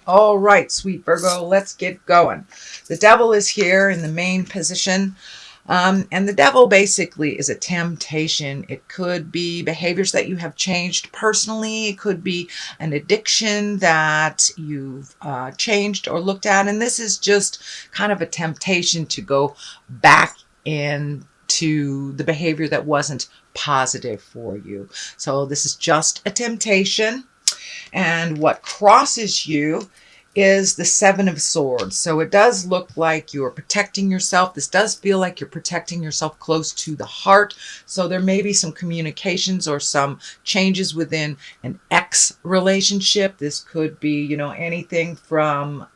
All right, sweet Virgo, let's get going. The devil is here in the main position. And the devil basically is a temptation. It could be behaviors that you have changed personally. It could be an addiction that you've changed or looked at. And this is just kind of a temptation to go back into the behavior that wasn't positive for you. So this is just a temptation. And what crosses you is the Seven of Swords. So it does look like you're protecting yourself. This does feel like you're protecting yourself close to the heart. So there may be some communications or some changes within an ex relationship. This could be, anything from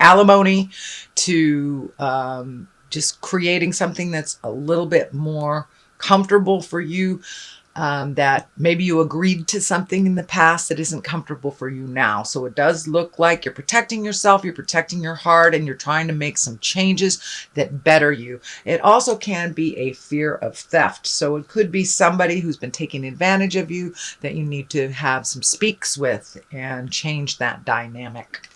alimony to just creating something that's a little bit more comfortable for you. That maybe you agreed to something in the past that isn't comfortable for you now. So it does look like you're protecting yourself, you're protecting your heart, and you're trying to make some changes that better you. It also can be a fear of theft. So it could be somebody who's been taking advantage of you that you need to have some speaks with and change that dynamic.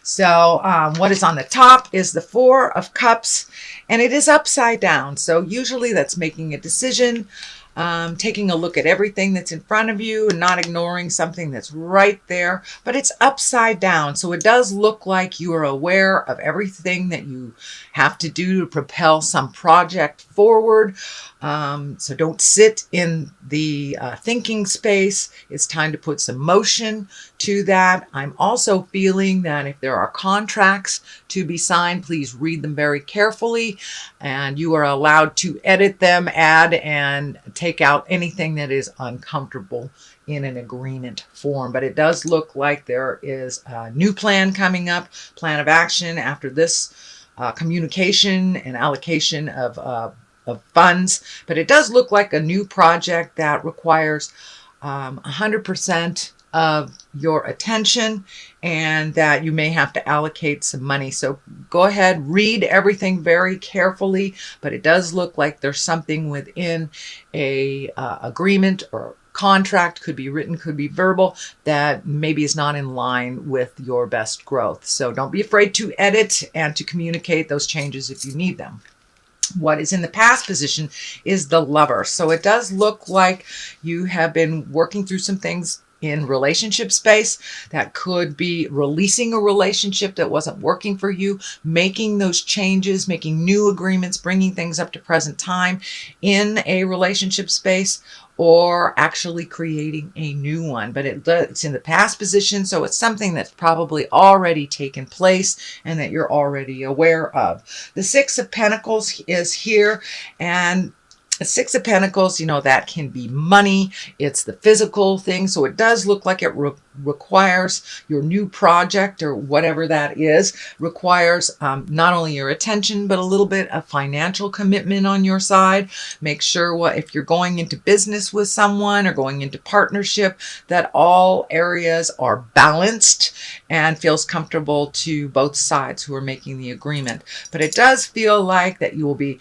So what is on the top is the Four of Cups, and it is upside down. So usually that's making a decision, taking a look at everything that's in front of you and not ignoring something that's right there, but it's upside down. So it does look like you are aware of everything that you have to do to propel some project forward. So don't sit in the thinking space. It's time to put some motion to that. I'm also feeling that if there are contracts to be signed, please read them very carefully, and you are allowed to edit them, add, and take out anything that is uncomfortable in an agreement form. But it does look like there is a new plan coming up, plan of action after this communication and allocation of funds. But it does look like a new project that requires 100% of your attention, and that you may have to allocate some money. So go ahead, read everything very carefully, but it does look like there's something within a agreement or contract, could be written, could be verbal, that maybe is not in line with your best growth. So don't be afraid to edit and to communicate those changes if you need them. What is in the past position is the Lover. So it does look like you have been working through some things in relationship space. That could be releasing a relationship that wasn't working for you, making those changes, making new agreements, bringing things up to present time in a relationship space, or actually creating a new one. But it's in the past position, so it's something that's probably already taken place and that you're already aware of. The Six of Pentacles is here, and the Six of Pentacles, that can be money. It's the physical thing. So it does look like it requires your new project, or whatever that is, requires not only your attention, but a little bit of financial commitment on your side. Make sure if you're going into business with someone or going into partnership, that all areas are balanced and feels comfortable to both sides who are making the agreement. But it does feel like that you will be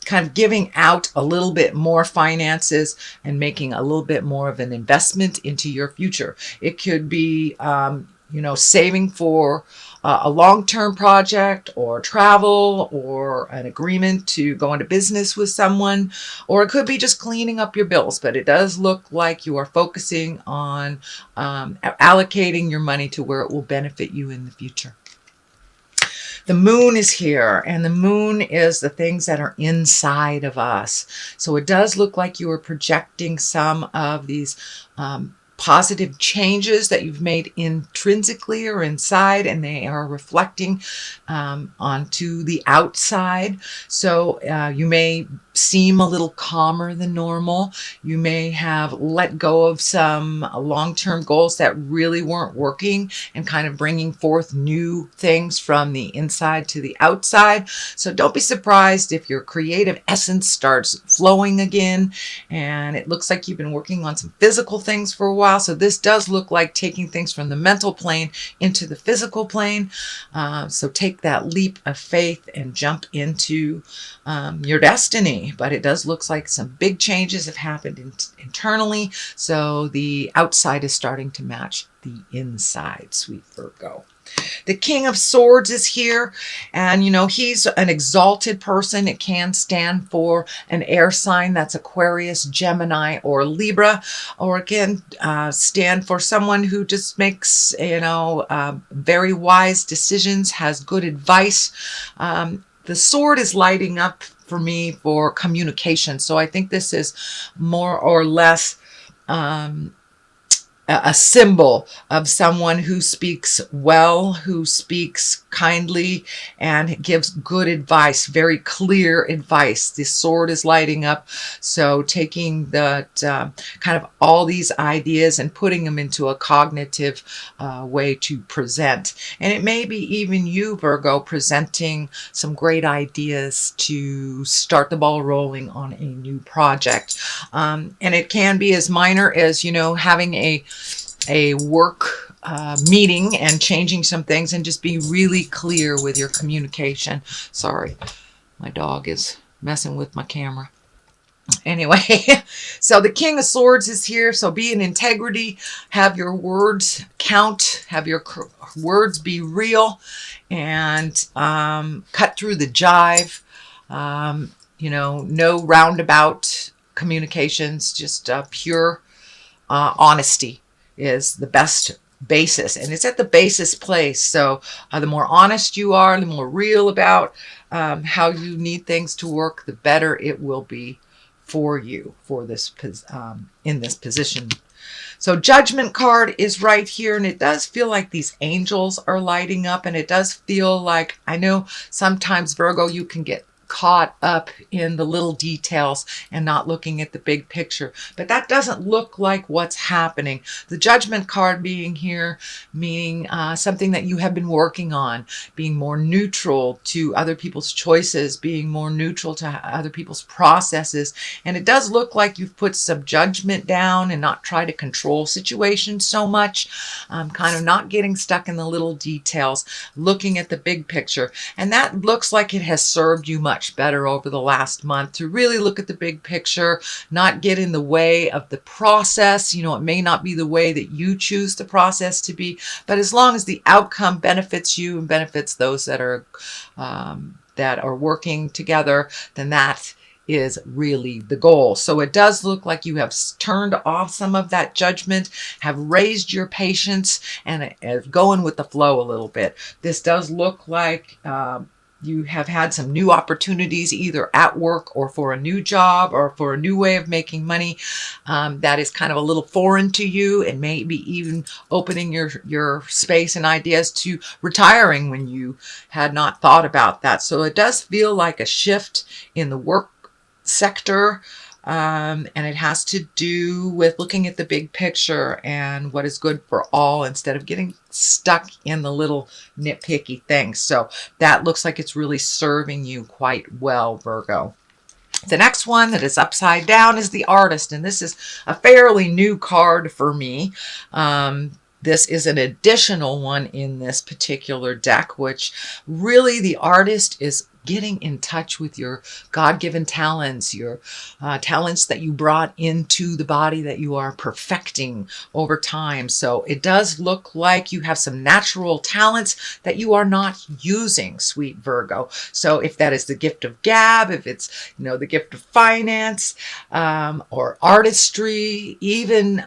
kind of giving out a little bit more finances and making a little bit more of an investment into your future. It could be, saving for a long-term project, or travel, or an agreement to go into business with someone, or it could be just cleaning up your bills. But it does look like you are focusing on allocating your money to where it will benefit you in the future. The Moon is here, and the Moon is the things that are inside of us. So it does look like you are projecting some of these positive changes that you've made intrinsically or inside, and they are reflecting onto the outside. So you may seem a little calmer than normal. You may have let go of some long-term goals that really weren't working, and kind of bringing forth new things from the inside to the outside. So don't be surprised if your creative essence starts flowing again. And it looks like you've been working on some physical things for a while. So this does look like taking things from the mental plane into the physical plane. So take that leap of faith and jump into your destiny. me, but it does look like some big changes have happened internally. So the outside is starting to match the inside, sweet Virgo. The King of Swords is here, and he's an exalted person. It can stand for an air sign, that's Aquarius, Gemini, or Libra, or it can stand for someone who just makes very wise decisions, has good advice. The sword is lighting up for me for communication, so I think this is more or less a symbol of someone who speaks well, who speaks kindly, and gives good advice, very clear advice. The sword is lighting up, so taking that kind of all these ideas and putting them into a cognitive way to present. And it may be even you, Virgo, presenting some great ideas to start the ball rolling on a new project. And it can be as minor as, having a work meeting and changing some things, and just be really clear with your communication. Sorry, my dog is messing with my camera. Anyway, so the King of Swords is here. So be in integrity, have your words count, have your words be real, and cut through the jive. No roundabout communications, just pure honesty is the best basis, and it's at the basis place. So the more honest you are, the more real about how you need things to work, the better it will be for you for this in this position. So Judgment card is right here, and it does feel like these angels are lighting up, and it does feel like, I know sometimes, Virgo, you can get caught up in the little details and not looking at the big picture, but that doesn't look like what's happening. The Judgment card being here, meaning something that you have been working on, being more neutral to other people's choices, being more neutral to other people's processes. And it does look like you've put some judgment down and not try to control situations so much, kind of not getting stuck in the little details, looking at the big picture. And that looks like it has served you much better over the last month, to really look at the big picture, not get in the way of the process. It may not be the way that you choose the process to be, but as long as the outcome benefits you and benefits those that are working together, then that is really the goal. So it does look like you have turned off some of that judgment, have raised your patience, and going with the flow a little bit. This does look like you have had some new opportunities, either at work or for a new job or for a new way of making money that is kind of a little foreign to you, and maybe even opening your space and ideas to retiring when you had not thought about that. So it does feel like a shift in the work sector. And it has to do with looking at the big picture and what is good for all, instead of getting stuck in the little nitpicky things. So that looks like it's really serving you quite well, Virgo. The next one that is upside down is the Artist, and this is a fairly new card for me. This is an additional one in this particular deck, which really the Artist is getting in touch with your God-given talents, your talents that you brought into the body that you are perfecting over time. So it does look like you have some natural talents that you are not using, sweet Virgo. So if that is the gift of gab, if it's, the gift of finance, or artistry, even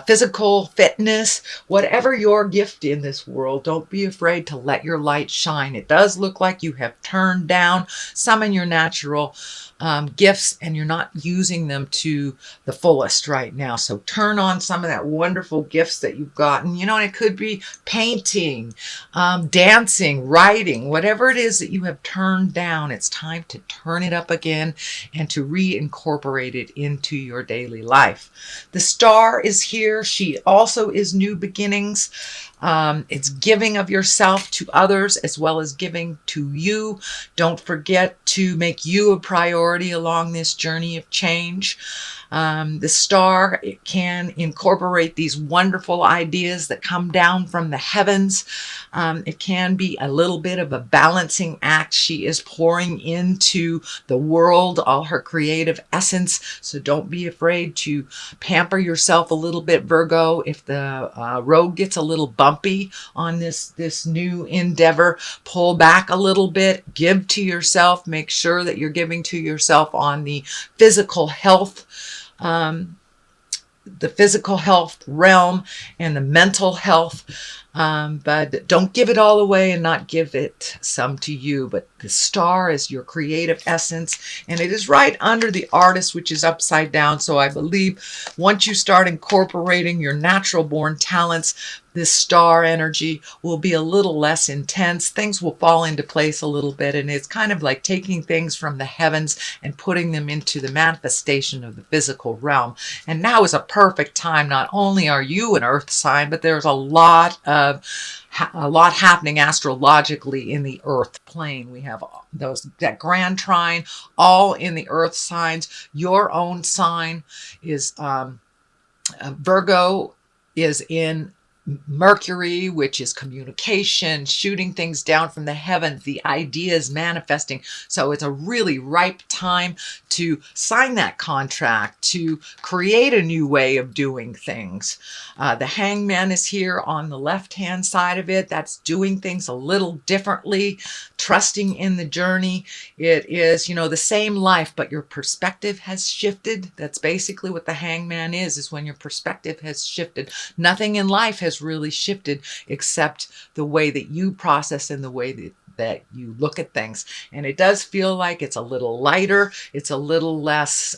physical fitness, whatever your gift in this world, don't be afraid to let your light shine. It does look like you have turned down some of your natural gifts, and you're not using them to the fullest right now. So turn on some of that wonderful gifts that you've gotten. And it could be painting, dancing, writing, whatever it is that you have turned down. It's time to turn it up again and to reincorporate it into your daily life. The Star is here. She also is new beginnings. It's giving of yourself to others as well as giving to you. Don't forget to make you a priority along this journey of change. The star, it can incorporate these wonderful ideas that come down from the heavens. It can be a little bit of a balancing act. She is pouring into the world all her creative essence. So don't be afraid to pamper yourself a little bit, Virgo. If the road gets a little bumpy on this new endeavor, pull back a little bit, give to yourself, make sure that you're giving to yourself on the physical health realm and the mental health. But don't give it all away and not give it some to you. But the star is your creative essence, and it is right under the artist, which is upside down. So I believe once you start incorporating your natural born talents, this star energy will be a little less intense. Things will fall into place a little bit, and it's kind of like taking things from the heavens and putting them into the manifestation of the physical realm. And now is a perfect time. Not only are you an earth sign, but there's a lot happening astrologically in the earth plane. We have that grand trine all in the earth signs. Your own sign is Virgo is in Mercury, which is communication, shooting things down from the heavens, the ideas manifesting. So it's a really ripe time to sign that contract, to create a new way of doing things. The hangman is here on the left-hand side of it. That's doing things a little differently, trusting in the journey. It is, the same life, but your perspective has shifted. That's basically what the hangman is when your perspective has shifted. Nothing in life has really shifted except the way that you process and the way that you look at things. And it does feel like it's a little lighter. It's a little less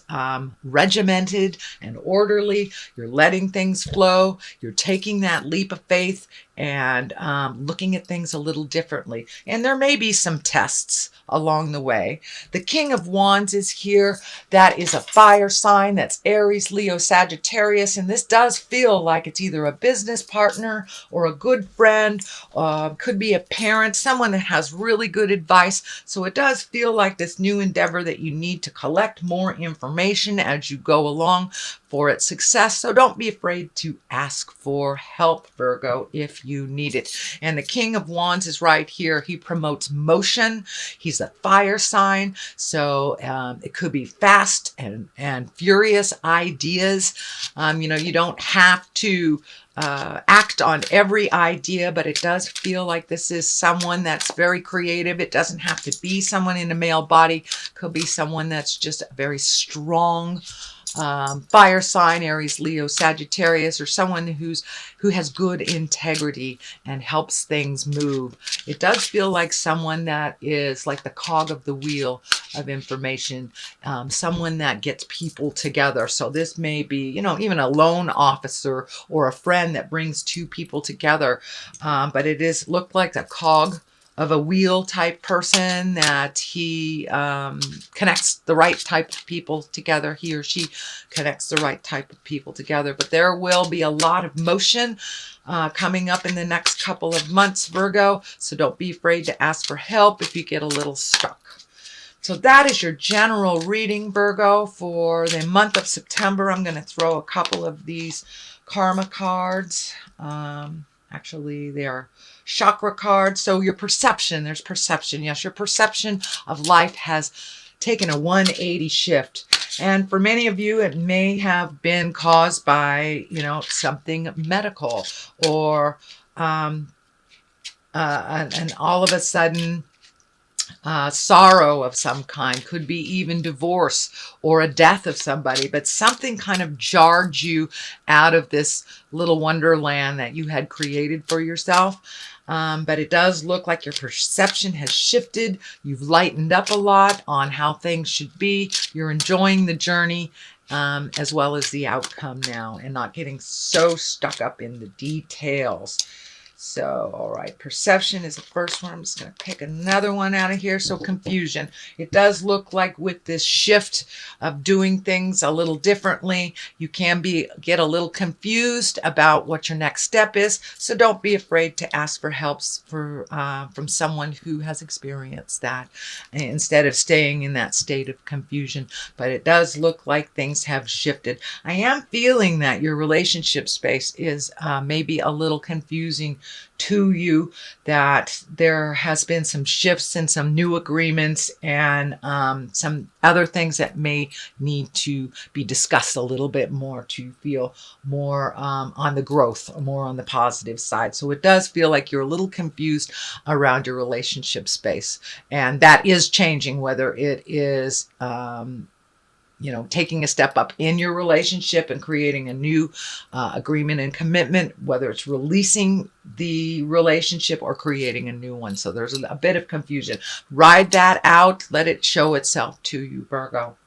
regimented and orderly. You're letting things flow. You're taking that leap of faith and looking at things a little differently. And there may be some tests along the way. The King of Wands is here. That is a fire sign. That's Aries, Leo, Sagittarius. And this does feel like it's either a business partner or a good friend, could be a parent, someone that has really good advice. So it does feel like this new endeavor that you need to collect more information as you go along for its success. So don't be afraid to ask for help, Virgo, if you need it. And the King of Wands is right here. He promotes motion. He's a fire sign. So it could be fast and furious ideas. You don't have to act on every idea, but it does feel like this is someone that's very creative. It doesn't have to be someone in a male body. Could be someone that's just very strong. Fire sign, Aries, Leo, Sagittarius, or someone who has good integrity and helps things move. It does feel like someone that is like the cog of the wheel of information, someone that gets people together. So this may be, even a loan officer or a friend that brings two people together. But it is looked like a cog of a wheel type person, that he connects the right type of people together. He or she connects the right type of people together. But there will be a lot of motion coming up in the next couple of months, Virgo. So don't be afraid to ask for help if you get a little stuck. So that is your general reading, Virgo, for the month of September. I'm going to throw a couple of these karma cards. Actually, they are chakra cards. So your perception, there's perception. Yes, your perception of life has taken a 180 shift. And for many of you, it may have been caused by, something medical, or and all of a sudden sorrow of some kind. Could be even divorce or a death of somebody, but something kind of jarred you out of this little wonderland that you had created for yourself. But it does look like your perception has shifted. You've lightened up a lot on how things should be. You're enjoying the journey as well as the outcome now, and not getting so stuck up in the details. So, all right, perception is the first one. I'm just going to pick another one out of here. So, confusion. It does look like with this shift of doing things a little differently, you can get a little confused about what your next step is. So, don't be afraid to ask for help from someone who has experienced that instead of staying in that state of confusion. But it does look like things have shifted. I am feeling that your relationship space is maybe a little confusing to you, that there has been some shifts and some new agreements and some other things that may need to be discussed a little bit more to feel more on the growth, more on the positive side. So it does feel like you're a little confused around your relationship space, and that is changing, whether it is taking a step up in your relationship and creating a new agreement and commitment, whether it's releasing the relationship or creating a new one. So there's a bit of confusion. Ride that out. Let it show itself to you, Virgo.